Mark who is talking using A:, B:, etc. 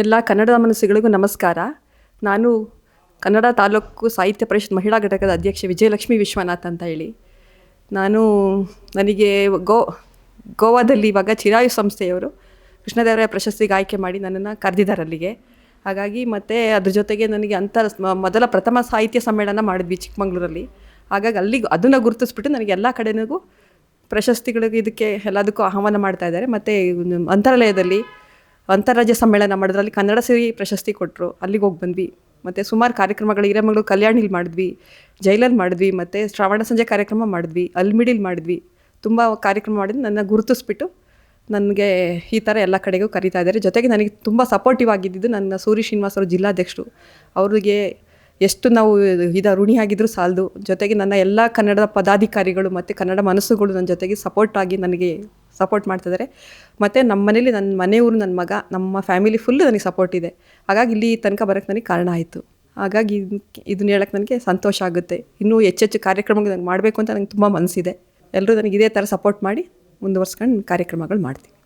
A: ಎಲ್ಲ ಕನ್ನಡದ ಮನಸ್ಸುಗಳಿಗೂ ನಮಸ್ಕಾರ. ನಾನು ಕನ್ನಡ ತಾಲೂಕು ಸಾಹಿತ್ಯ ಪರಿಷತ್ ಮಹಿಳಾ ಘಟಕದ ಅಧ್ಯಕ್ಷೆ ವಿಜಯಲಕ್ಷ್ಮಿ ವಿಶ್ವನಾಥ್ ಅಂತ ಹೇಳಿ. ನನಗೆ ಗೋವಾದಲ್ಲಿ ಇವಾಗ ಚಿರಾಯು ಸಂಸ್ಥೆಯವರು ಕೃಷ್ಣದೇವರಾಯ ಪ್ರಶಸ್ತಿಗೆ ಆಯ್ಕೆ ಮಾಡಿ ನನ್ನನ್ನು ಕರೆದಿದ್ದಾರೆ ಅಲ್ಲಿಗೆ. ಹಾಗಾಗಿ ಮತ್ತು ಅದ್ರ ಜೊತೆಗೆ ನನಗೆ ಮೊದಲ ಪ್ರಥಮ ಸಾಹಿತ್ಯ ಸಮ್ಮೇಳನ ಮಾಡಿದ್ವಿ ಚಿಕ್ಕಮಂಗ್ಳೂರಲ್ಲಿ. ಹಾಗಾಗಿ ಅಲ್ಲಿಗೆ ಅದನ್ನು ಗುರುತಿಸ್ಬಿಟ್ಟು ನನಗೆ ಎಲ್ಲ ಕಡೆಗೂ ಪ್ರಶಸ್ತಿಗಳಿಗೆ ಇದಕ್ಕೆ ಎಲ್ಲದಕ್ಕೂ ಆಹ್ವಾನ ಮಾಡ್ತಾ ಇದ್ದಾರೆ. ಮತ್ತು ಅಂತರಾಲಯದಲ್ಲಿ ಅಂತಾರಾಜ್ಯ ಸಮ್ಮೇಳನ ಮಾಡಿದ್ರಲ್ಲಿ ಕನ್ನಡ ಸಿರಿ ಪ್ರಶಸ್ತಿ ಕೊಟ್ಟರು, ಅಲ್ಲಿಗೆ ಹೋಗಿ ಬಂದ್ವಿ. ಮತ್ತು ಸುಮಾರು ಕಾರ್ಯಕ್ರಮಗಳು ಹಿರೇಮಗಳೂರು ಕಲ್ಯಾಣಿಲಿ ಮಾಡಿದ್ವಿ, ಜೈಲಲ್ಲಿ ಮಾಡಿದ್ವಿ, ಮತ್ತು ಶ್ರಾವಣ ಸಂಜೆ ಕಾರ್ಯಕ್ರಮ ಮಾಡಿದ್ವಿ, ಅಲ್ಮಿಡಿಲಿ ಮಾಡಿದ್ವಿ. ತುಂಬ ಕಾರ್ಯಕ್ರಮ ಮಾಡಿದ್ವಿ. ನನ್ನ ಗುರುತಿಸ್ಬಿಟ್ಟು ನನಗೆ ಈ ಥರ ಎಲ್ಲ ಕಡೆಗೂ ಕರೀತಾ ಇದ್ದಾರೆ. ಜೊತೆಗೆ ನನಗೆ ತುಂಬ ಸಪೋರ್ಟಿವ್ ಆಗಿದ್ದು ನನ್ನ ಸೂರಿ ಶ್ರೀನಿವಾಸ್ ಅವರು ಜಿಲ್ಲಾಧ್ಯಕ್ಷರು. ಅವರಿಗೆ ಎಷ್ಟು ನಾವು ಋಣಿಯಾಗಿದ್ದರೂ ಸಾಲದು. ಜೊತೆಗೆ ನನ್ನ ಎಲ್ಲ ಕನ್ನಡದ ಪದಾಧಿಕಾರಿಗಳು ಮತ್ತು ಕನ್ನಡ ಮನಸ್ಸುಗಳು ನನ್ನ ಜೊತೆಗೆ ನನಗೆ ಸಪೋರ್ಟ್ ಮಾಡ್ತಿದ್ದಾರೆ. ಮತ್ತು ನಮ್ಮ ಮನೇಲಿ ನನ್ನ ಮನೆಯವರು, ನನ್ನ ಮಗ, ನಮ್ಮ ಫ್ಯಾಮಿಲಿ ಫುಲ್ಲು ನನಗೆ ಸಪೋರ್ಟ್ ಇದೆ. ಹಾಗಾಗಿ ಇಲ್ಲಿ ತನಕ ಬರೋಕ್ಕೆ ನನಗೆ ಕಾರಣ ಆಯಿತು. ಹಾಗಾಗಿ ಇದನ್ನ ಹೇಳೋಕ್ಕೆ ನನಗೆ ಸಂತೋಷ ಆಗುತ್ತೆ. ಇನ್ನೂ ಹೆಚ್ಚೆಚ್ಚು ಕಾರ್ಯಕ್ರಮಗಳು ನನಗೆ ಮಾಡಬೇಕು ಅಂತ ನನಗೆ ತುಂಬ ಮನಸ್ಸಿದೆ. ಎಲ್ಲರೂ ನನಗೆ ಇದೇ ಥರ ಸಪೋರ್ಟ್ ಮಾಡಿ ಮುಂದುವರ್ಸ್ಕೊಂಡು ಕಾರ್ಯಕ್ರಮಗಳು ಮಾಡ್ತೀನಿ.